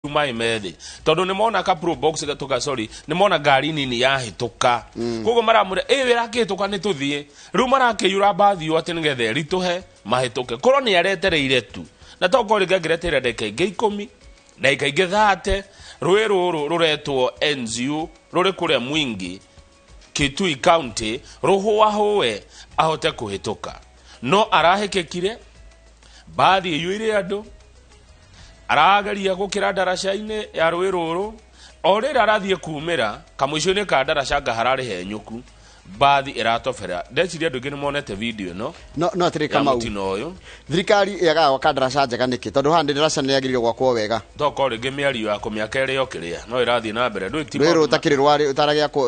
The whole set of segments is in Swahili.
mai methi tondu ni mona ka pro box gatuka sorry ni mona gari nini yahituka kogo maramure wira kituka ni tuthie ru marakiyura bathi ati nigethe rituhe mahituke koro ni aretereire tu na toko rigagiretere ndeka inge 10 ndeka inge 30 rwe ruru ruretwo NGO ruri kuria mwingi Kitui County ruhwa howe ahote kuhituka no arahekekire bathi yuire andu aragaria gukira darasha-ine ya rwiruru orira arathie kumira kamwisho-ini ka darasha gaharari henyuku bathi iratofera ndeciria andu ingi nimonete video no atirika mau thirikari yaga gwaka darasha njega niki tondu handi darasha ni yagiririo gwakwo wega toko ringi miario ya kumiaka iri yokiria no irathie na mbere rwiru utakiri rwari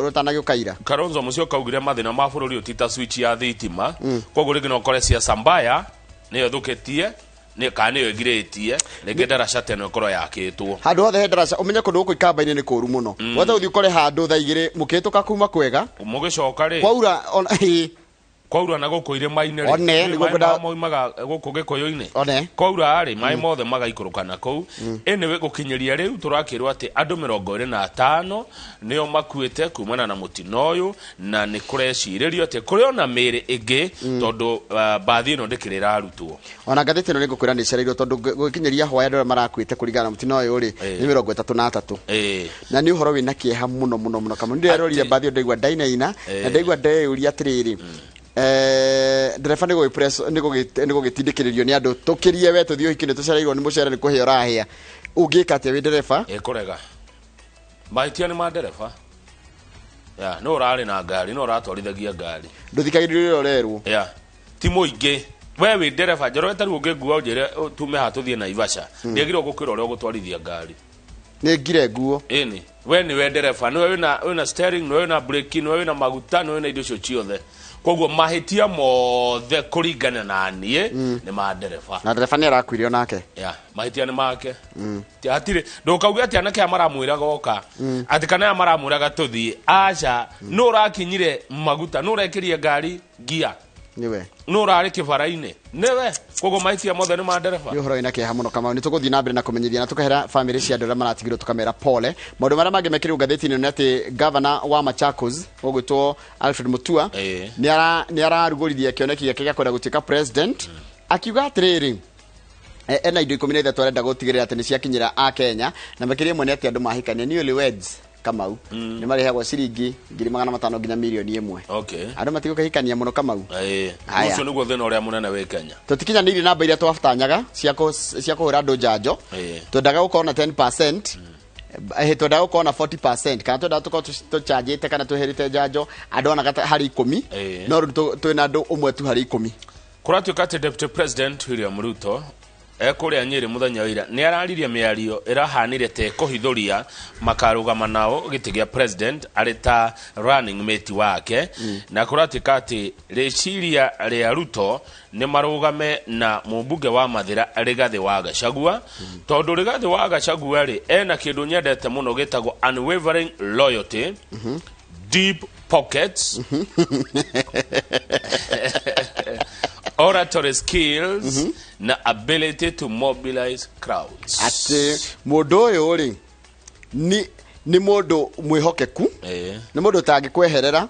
utanagiokaira Kalonzo mucio kaugire mathina ma bururi utita switch ya thitima koguo ringi no kore cia sambaya niyo thuketie ni kane yo giretie nige darasha teno koro yakitwo handu hothe darasha umenye kundu uko ikambaini ni kuru muno wothe uthi ukore handu tha igire mukituka kuma kwega mugicoka ri kwaura na guku ire maine ri one ni gukwenda moimaga guku gikoyo-ini kwaura ari mai mothe magaikũrũkana kuu ene gukinyeria riu turakirwo ati andu 25 nio makuite kumana na mutino uyu na ni kureciiririo ati kuri ona miri ingi tondu bathi no ndikirira arutwo ona ngathite no ni gukwira ni cereirwo tondu gukinyeria hwaya ndio marakuite kurigana mutino uyu ri ni 33 na ni uhoro wina kieha muno kama ndio yarorire bathi ndigwa ndainaina na ndigwa ndeyuria atiriri dereva nigo press nigo gitindikiririo ni andu tukirie we tuthio hikini tucereirwo ni mucere ni kuhia urahia ungika ati we dereva kurega maitia ni madereva ya no rari na ngari no ratwarithagia ngari nduthikagiririo urerwo ti muingi we wi dereva njorete ru ngiguo njire tume hatuthie na Ivasha ndigirwo gukira uri gutwarithia ngari ni ngire nguo ini we ni we dereva no we na steering no we na brake no we na maguta no we na indo cio ciothe koguo mahitia mothe kuringana na nie ni madereva na dereva ni arakuirio nake mahitia ni make ti atire ndukauga ati anake amaramwira goka ati kana amaramwiraga tuthie aca no rakinyire maguta no rekiria ngari gia niwe no rari kibara-ini niwe koguo mahitia mothe ni madereva yo horo ina kiha muno kama ni tuguthii na mbere na kumenyithia na tukahera family cia andũ arĩa maratigirwo tukamera pole maũndũ marĩa mangĩ mekĩrwo ngathĩti-inĩ nĩ atĩ governor wa Machakos ũgwĩtwo Alfred Mutua nĩ ararugũrithia kĩoneki gĩake gĩa kwenda gũtuĩka president akiuga atĩrĩrĩ ena indo 13 arenda gũtigĩrĩra atĩ nĩ ciakinyĩra a Kenya na makĩria mwene atĩ andũ mahikania newlyweds Kamau ni marihagwo ciringi 500,000 nginya milioni 1 andu matigo kahikania muno Kamau ucio niguo thina uria munene we Kenya tutikinyanĩirie namba iria twabatanyaga cia kuhura andu njanjo twendaga gukorwo na 10% twendaga gukorwo na 40% kana twendaga tukorwo tuchanjĩte kana tweherete njanjo andu ona hari 10 no rĩu twĩna andu umwe tu hari 10 kuratuĩka atĩ Deputy President William Ruto kuria Nyeri muthenya wira ni arariria miario irahanire te kuhithuria makarugama nao giti gia president arita running mate wake na kuratuika ati reciria ria Ruto ni marugame na mumbunge wa Mathira Rigathi wa Gachagua tondu Rigathi wa Gachagua ri ena kindu nyendete muno gitagwo unwavering loyalty deep pockets oratory skills na ability to mobilize crowds ati mundu uyu ri ni mundu mwihokeku ni mundu tangikweherera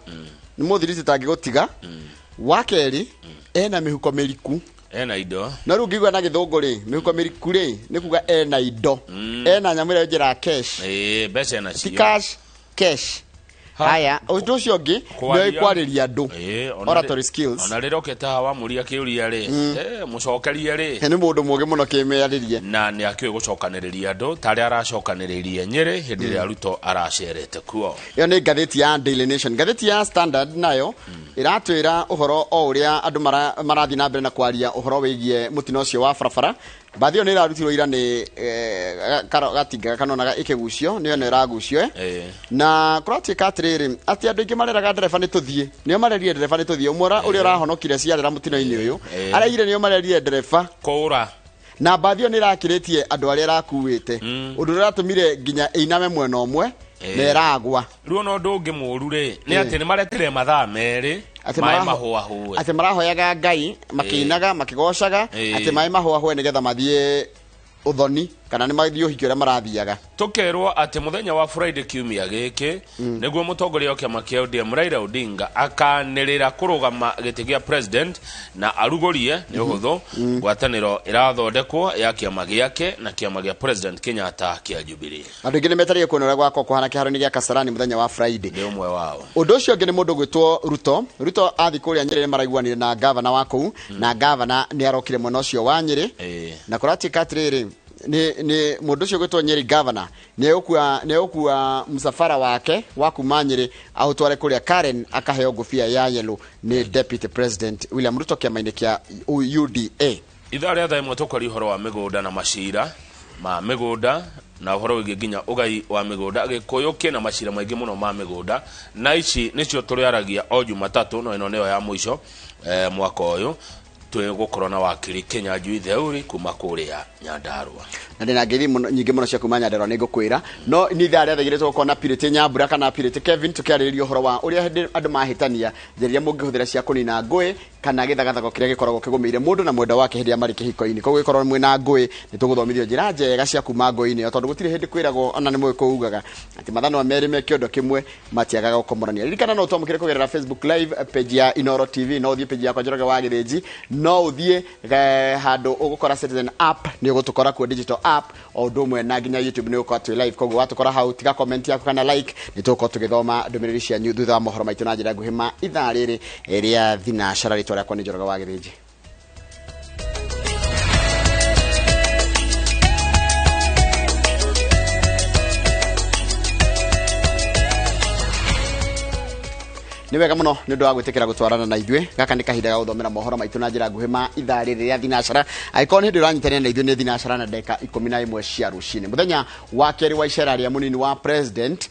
ni muthiriti tangigutiga wakeri ena mihuko miriku ena indo na ru ngigwa na githungu ri mihuko miriku ri ni kuga ena indo ena nyamira njira cash mbeca na cio cash haya undu ucio ngi ndio ikwariria andu oratory skills ona riroketa hawa muria kiuria ri mucokeria ri ni mundu muge muno kimearirie na ni akiwe gucokaniriria andu tari aracokaniriria Nyeri hindi ria Ruto aracerete kuo yo ni ngathĩti ya Daily Nation ngathĩti ya Standard nayo iratwira uhoro o uria andu marathi na mbere na kwaria uhoro wigie mutino ucio wa barabara bathio ni rarutirwo ira ni gatiga kanona ikigucio niyo ni ragucio na kuratuika atiriri ati andu ingi mareraga dereva ni tuthie niyo marerire dereva ni tuthie umwe uria urahonokire ciarera mutino-ini uyu araire niyo marerire dereva kura na bathio ni rakiritie andu aria rakuite undu ratumire nginya einame mwena umwe na iragwa riu no ndungi muru ri ni ati ni maretire mathaa meri mai mahuahuwe ati marahoyaga Ngai makinaga makigocaga ati mai mahuahuwe nigetha mathie uthoni kana ni mathio hikio ra marathiaga tukerwo ati muthenya wa Friday kiumia giki niguo mutongoria wa kiama kia UD.A Raila Odinga akanirira kurugama giti gia president na arugorie ni uhuthu gwataniro irathondekwo ya kiama giake na kiama gia president Kenyatta kia Jubilee. Andu ingine metarie kuonera gwako kuhana kiharo-ini gia Kasarani muthenya wa Friday ni umwe wao. Undu ucio ngi ni mundu gwitwo Ruto athi kuria Nyeri maraiguanire na governor wa kuu na governor ni arokire mwena ucio wa Nyeri na kurati katriri ni mundu ucio gwitwo Nyeri governor ni ukua msafara wake wa kuma Nyeri autware kuria Karen akaheo ngufia ya yellow ni deputy president William Ruto kiama-ini kia U.D.A. Ithaa ria thaimwe tukori horo wa migunda na macira ma migunda na horo wigi nginya ugai wa migunda gikuyukie na macira maingi muno ma migunda na ici nicio turiaragia o Jumatatu no ino neo ya mwisho mwaka uyu tugukorwo na wakiri Kenya Njui Theuri kuma kuria Nyandarua na ndina ngithi nyingi muno cia kuma Nyandarua ni ngukwira no ni thaa ria thigirite gukona Pirite Nyambura kana Pirite Kevin tukiariririo horo wa uria andu mahitania theria mungihuthira cia kunina ngui kana githagathago kiria gikoragwo kigumiire mundu na mwenda wake hindi amari kihiko-ini koguo gikorwo mwina ngui ni tuguthomithio njira njega cia kuma ngui-ini tondu gutire hindi kwiragwo ona ni mwe kuugaga ati mathano meri me kiondo kimwe matiagaga gukomorania ririkana no twamukire kugerera Facebook live page ya Inooro TV no thie page ya kwa Njoroge wa Githiji no uthie handu ugukora Citizen app ni ugutukora ku digital app o ndumwe na nginya YouTube ni uko atu live koguo watukora hau tiga comment yaku kana like ni tuko tugithoma ndumiriri cia nyu thutha wa mohoro maitu na njira nguhima ithaa riri ria thinashara ritwa kwa Njoroge wa Githiji. Ni wega muno ni ndu wa gwitikira gutwarana na ithwe gaka ni kahinda ga guthomera mohoro maitu na njira nguhima ithaa riri ria thinashara aikoni ndi uranyitania na ithwe ni thinashara na ndeka 11 cia rucini muthenya wa keri wa icera ria munini wa president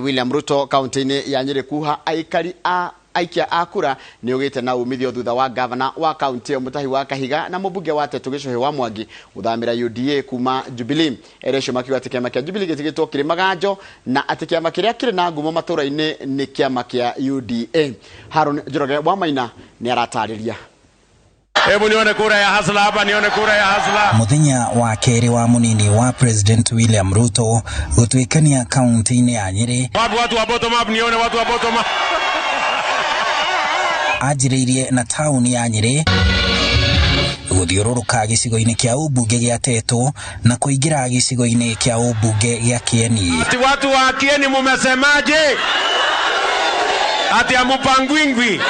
William Ruto kaunti-ini ya Nyeri kuha aikari aikia akura ni ugite na umithio thutha wa governor wa county mutahi wa Kahiga na mubunge wa Tetu Gicuhi wa Mwangi uthamira U.D.A kuma Jubilee eresho makiwa atikiama kia Jubilee gitigitwo kiri maganjo na atikiama kiria kiri na ngumo matura-ini ni kiama kia U.D.A. Harun Njoroge wa Maina ni aratariria. Hebu nione kura ya hasla hapa, nione kura ya hasla. Muthenya wa keri wa munini wa President William Ruto gutwikania kaunti-ini ya Nyeri. Watu wa bottom up, nione watu wa bottom up. Ajiririe na tauni ya Nyeri guthiururuka gicigo-ini kia ubunge gia Tetu na kuingira gicigo-ini kia ubunge gia Kieni. Watu wa Kieni mumesemaje? Ati amupangwingwi.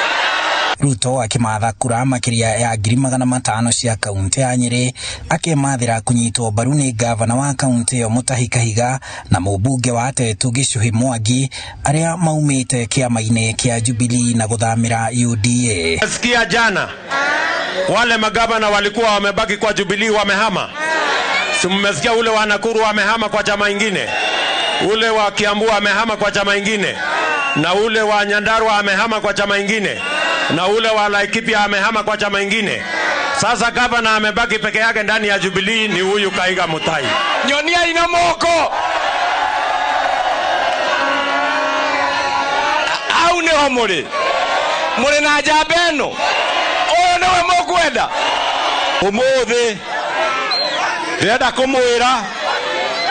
Ruto akimatha kura makiria ya 500,000 cia kaunti ya Nyeri akimathira kunyitwo mbaru ni gavana wa kaunti yo Mutahi Kahiga na mubunge wa Tetu Gicuhi Mwangi aria maumite kiama-ini kia Jubilee na guthamira U.D.A. Sikia jana wale magavana walikuwa wamebaki kwa Jubilee wamehama. Si mmesikia ule wa Nakuru wamehama kwa chama ingine, ule wa Kiambu amehama kwa chama ingine, na ule wa Nyandarua amehama kwa chama ingine, na ule wa Laikipia amehama kwa chama ingine. Sasa gavana amebaki peke yake ndani ya Jubilee ni huyu Kahiga Mutahi. Nyonia ina moko au ne homore mure na jabeno oyo newe mokwenda umuthi ndenda kumwira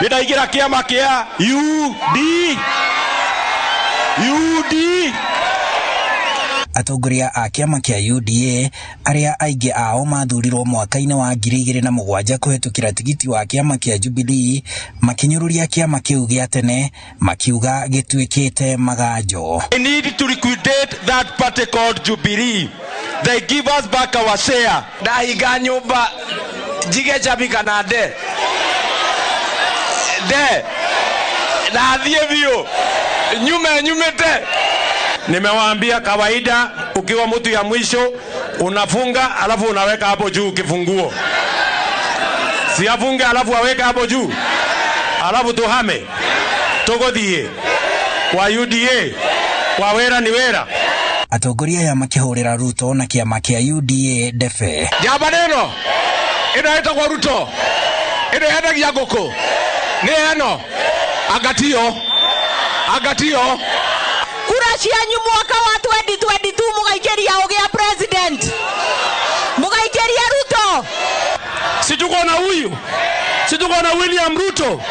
ndaigira kiama kia U.D. Atongoria a kiama kia U.D.A aria aingi ao mathurirwo mwaka-ini wa 2007 kuhetukira tigiti wa kiama kia Jubilee makinyururia kiama kiu gia tene makiuga gitwikite maganjo. I need to liquidate that party called Jubilee. They give us back our share. Dahiga nyumba jige chabika na de na thie bio nyumete. Nimewaambia kawaida ukiwa mtu ya mwisho unafunga alafu unaweka hapo juu kifunguo. Si afunge alafu aweka hapo juu. Alafu tuhame. Togodie kwa U.D.A kwa wera ni wera. Atongoria ya makihurira Ruto na kiama kia U.D.A defe. Jabaneno inaita kwa Ruto. Inaenda kia goko. Ni eno agatio kura cianyu mwaka wa 2022 mugaikeria ugia president mugaikeria Ruto. Si tuko na huyu Si tuko na William Ruto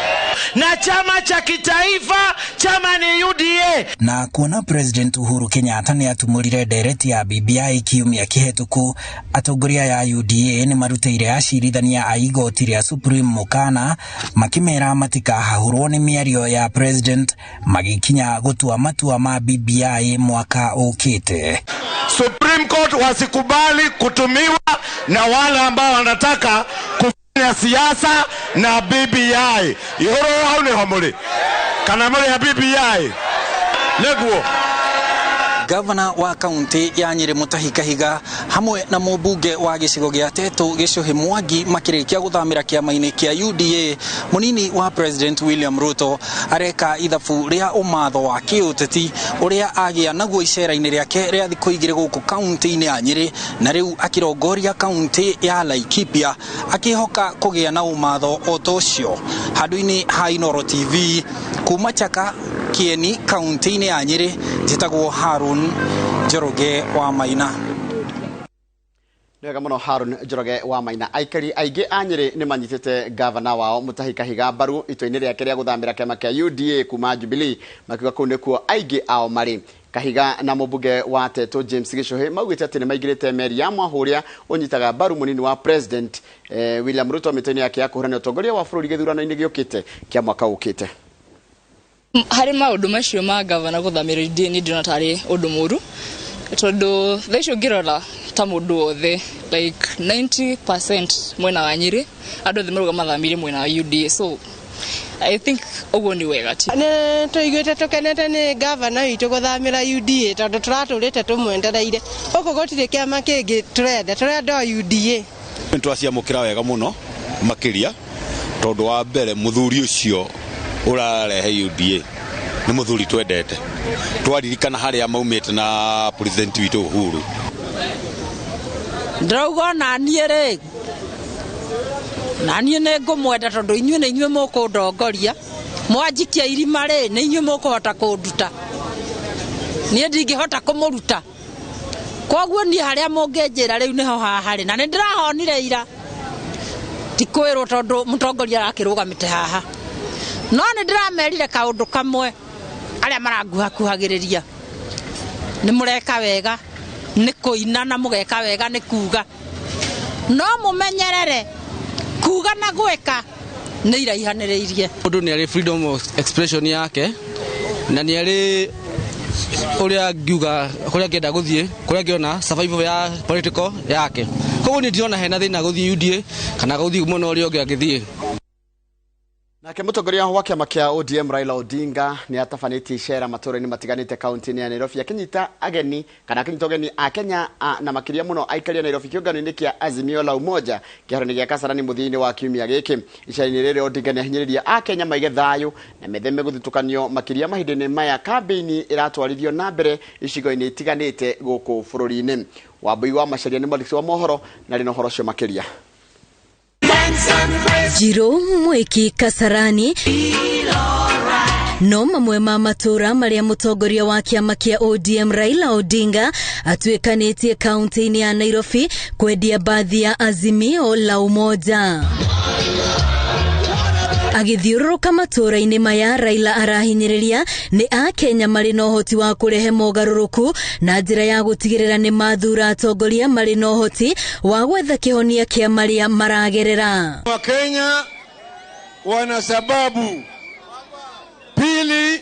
na chama cha kitaifa, chama ni U.D.A. Na kuona President Uhuru Kenyatta ni atumurire ndereti ya BBI kiumia kihituku, atongoria ya U.D.A ni marutire acirithania a igoti ria Supreme mukana makimera matikahahurwo ni miario ya President magikinya gutua matua ma BBI mwaka ukite. Supreme Court wasikubali kutumiwa na wale ambao wanataka kufanya siasa na BBI. Ihoro haune homole. Kana mole ya BBI. Leguo. Gavana wa kaunti ya Nyeri Mutahi Kahiga hamwe na mubunge wa gicigo gia Tetu Gicuhi Mwangi makirikia guthamira kiama-ini kia U.D.A, munini wa President William Ruto areka ithabu ria umatho wa kiuteti uria agia naguo icera-ini riake ria thiku igiri guku kaunti-ini ya Nyeri, na riu akirongoria kaunti ya Laikipia akihoka kugia na umatho otocio. Handu-ini ha Inooro TV kuma Chaka Kieni kaunti-ini ya Nyeri, jitagwo Harun Njoroge wa Maina. Nega muno Harun Njoroge wa Maina. Aikari aige a Nyeri ni manyitete gavana wao Mutahi Kahiga mbaru ito-ini riake ria guthamira kiama kia U.D.A kuma Jubilee, makiuga kuu nikuo aige ao mari. Kahiga na mubunge wa Tetu James Gicuhi maugite ati ni maigirite meri ya mwahuria unyitaga mbaru munini wa President William Ruto mitoni yake ya kuhurania utongoria wa bururi githurano-ini giukite kia mwaka ukite. Hari maundu macio ma gavana guthamira U.D.A ni ndona tari undu muru, tondu thaicio ngirora ta mundu othe like 90% mwena wa Nyeri andu othe maruga mathamire mwena wa U.D.A, so I think ugo ni wega ti ne tuiguite tukenete ni gavana witu guthamira U.D.A tondu turaturite tumwendereire uko gotire kiama kingi turenda U.D.A. Ntwaciamukira wega muno makiria tondu wa mbere muthuri ucio urarehe U.D.A ni muthuri twendete, twaririkana haria maumite na President witu Uhuru. Ndaugo na niere nanie ne ngumwenda tondu inyue ne inyue mukundongoria mwanjikia irima ri ne inyue mukuhota kunduta nie ndingihota kumuruta koguo ni haria mungenjira riu niho hahari na ndirahonire ira tikwirwo tondu mutongoria arakirugamite haha no ni ndiramerire kaundu kamwe aria maranguhakuhagiriria ni mureka wega ni kuina na mugeka wega ni kuga no mumenyerere kuga na gweka ni iraihaniriirie. Mundu ni ari freedom of expression yake na ni ari uria ngiuga kuria ngenda guthie kuria ngiona survival ya political yake. Koguo ni ndiona hena thina guthie U.D.A kana guthie muno uria ungi agithie. Nake mutongoria wa kiama kia ODM Raila Odinga ni atafanĩtie icera matũra-inĩ matiganĩte kaunti-inĩ ya Nairobi akinyita ageni kana akinyita ageni a Kenya na makiria muno aikari ya Nairobi kĩũngano-inĩ kia AZIMIO la UMOJA kĩharo-inĩ gĩa Kasarani mũthia-inĩ wa kiumia gĩkĩ. Icera-inĩ rĩrĩ Odinga nĩ ahinyĩrĩria a Kenya maige thayũ na metheme gũthutũkanio makiria mahinda-inĩ maya kambĩini ĩratwarithio na mbere icigo-inĩ itiganĩte gũkũ bũrũri-inĩ. Wambui wa Macharia nĩ mwandĩki wa mohoro na rĩ na ũhoro ũcio makiria. Jiro mwiki Kasarani no mamwe ma matura maria mutongoria wa kiama kia ODM Raila Odinga atuĩkanĩtie kaunti-inĩ ya Nairobi kwendia baadhi ya AZIMIO la UMOJA. Agithiũrũrũka matura-inĩ maya Raila arahinyĩrĩria ni a Kenya marĩ na ũhoti wa kũrehe mogarũrũku na njĩra ya gũtigĩrĩra nĩ mathura atongoria marĩ na ũhoti wa gwetha kĩhonia kĩa marĩa maragerera. Wakenya wana sababu, pili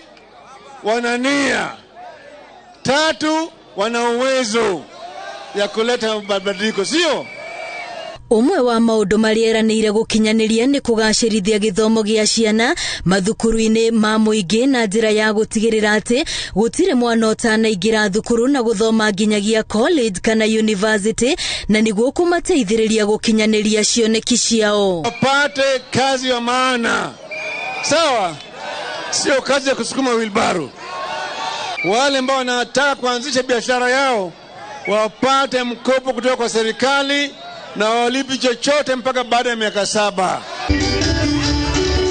wana nia, tatu wana uwezo ya kuleta mabadiliko, sio? Umwe wa maundu marieranĩire gũkinyanĩria ni kũgacĩrithia gĩthomo gĩa ciana mathukuru-inĩ ma mũingĩ na njĩra ya gũtigĩrĩra atĩ gũtirĩ mwana ũtanaingĩra thukuru na gũthoma nginyagia college kana university na nĩguo kũmateithĩrĩria gũkinyanĩria cioneki ciao. Wapate kazi ya maana, sawa? Sio kazi ya kusukuma wheelbarrow. Wale ambao wanataka kuanzisha biashara yao wapate mkopo kutoka kwa serikali na walipi chochote mpaka baada ya miaka 7.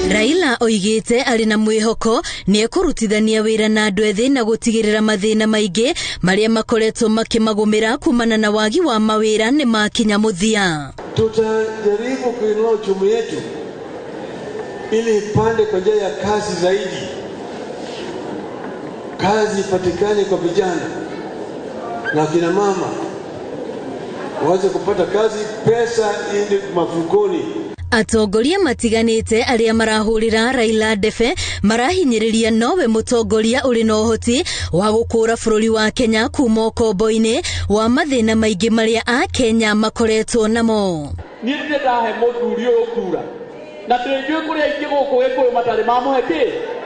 Raila oigite ari na mwihoko ni ekurutithania wira na andu ethĩ na gutigirira mathina maingĩ maria makoretwo makimagumira kumana na wagi wa mawira ni makinya muthia. Tutajaribu kuinua uchumi yetu ili ipande kwa njia ya kazi zaidi. Kazi ipatikane kwa vijana na kina mama waweze kupata kazi, pesa ili mafukoni. Atongoria matiganite aria marahurira Raila Ndebe marahinyiriria nowe mutongoria uri no hoti wa gukura bururi wa Kenya kuma ukombo-ini wa mathina maingi maria a Kenya makoretwo namo. Ni ndahe muthuri uyu kura na ndinjue kuria ingi guku gikuyu matari mamuhe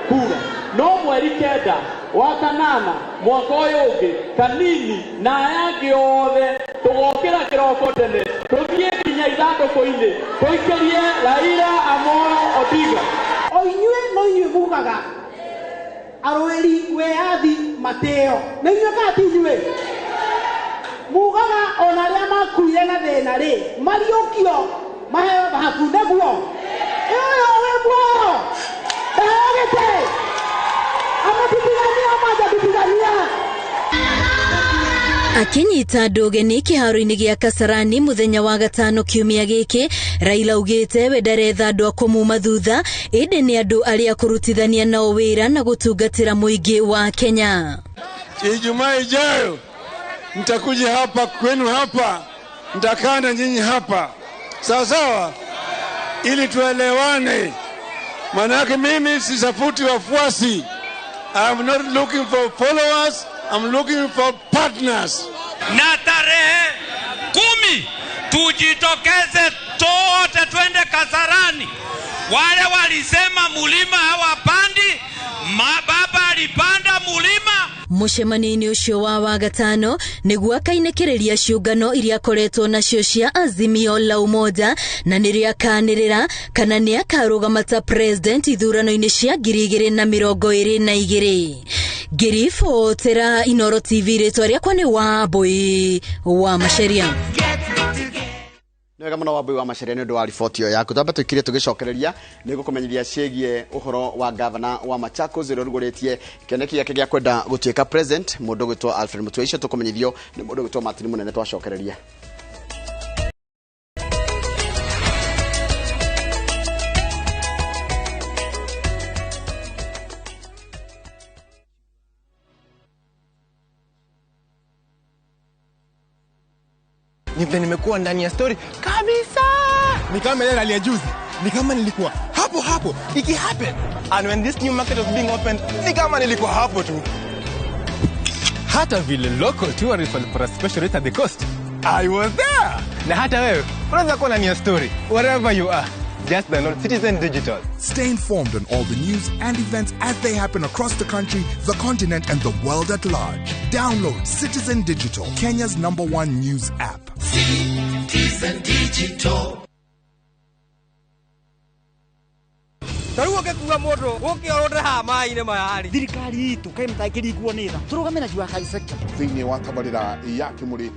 kura no mweri kenda wa kanana mwaka uyu ungi kanini na yangi othe tugokira kiroko tene tuthie kinya ithandũkũ-inĩ tuikerie Raila Amolo Odinga. Oinyue no inyue mugaga arweri weathi mateo na inyue kati inyue mugaga ona ria makuire na thina ri mariukio maheo thahabu naguo iyo we muoyo ndahagite amatipigania majatipigania. Akinyita ndũgeni kĩharo-inĩ gĩa Kasarani muthenya wa gatano kiumia gĩkĩ, Raila ugĩte we ndaretha andũ a kũmuma thutha, ĩndĩ nĩ andũ arĩa kũrutithania nao wĩra na gũtungatĩra mũingĩ wa Kenya. Ijumaa ijayo nitakuja hapa kwenu hapa, nitakaa na nyinyi hapa sawa sawa, ili tuelewane. Manake mimi sisafuti wafuasi. I'm not looking for followers, I'm looking for partners. Na tarehe 10 tujitokeze tote twende Kasarani. Wale walisema mulima hawapandi, baba alipanda mulima. Mucemanio-inĩ ũcio wa gatano nĩguo akainekereria ciũngano iria akoretwo nacio cia Azimio la Umoja na nĩrĩo akanĩrĩra kana nĩ akarũgama ta president ithurano-inĩ cia 2022. Ngĩribotera Inooro TV, rĩtwa rĩakwa nĩ Wambui wa Macharia. Nega mũno Wambui wa Macharia nĩ ũndũ wa riboti ĩyo yaku. Twambe tũikire tũgĩcokereria nĩguo kũmenyithia ciĩgiĩ ũhoro wa gavana wa Machakos ũrĩa ũrugũrĩtie kĩoneki gĩake gĩa kwenda gũtuĩka president, mũndũ ũgwĩtwo Alfred Mutua. Icio tũkũmenyithio nĩ mũndũ ũgwĩtwo Martin Mũnene. Twacokereria. Nimekuwa ndani ya story kabisa. Ni kama ile hali ya juzi. Ni kama nilikuwa hapo. Iki happen. And when this new market was being opened, ni kama nilikuwa hapo tu. Hata vile local tourists for a special rate at the coast, I was there. Na hata wewe, unaweza kuwa ndani ya story wherever you are. Just download Citizen Digital. Stay informed on all the news and events as they happen across the country, the continent, and the world at large. Download Citizen Digital, Kenya's #1 news app. Citizen Digital. Taruo ke kuga modo woke order ha mai-inĩ maya rĩ thirikari itu kaimta ikiriguo nĩ tha turugamena jua kai sector thĩinĩ wa tabarĩra ya Kĩmũrĩ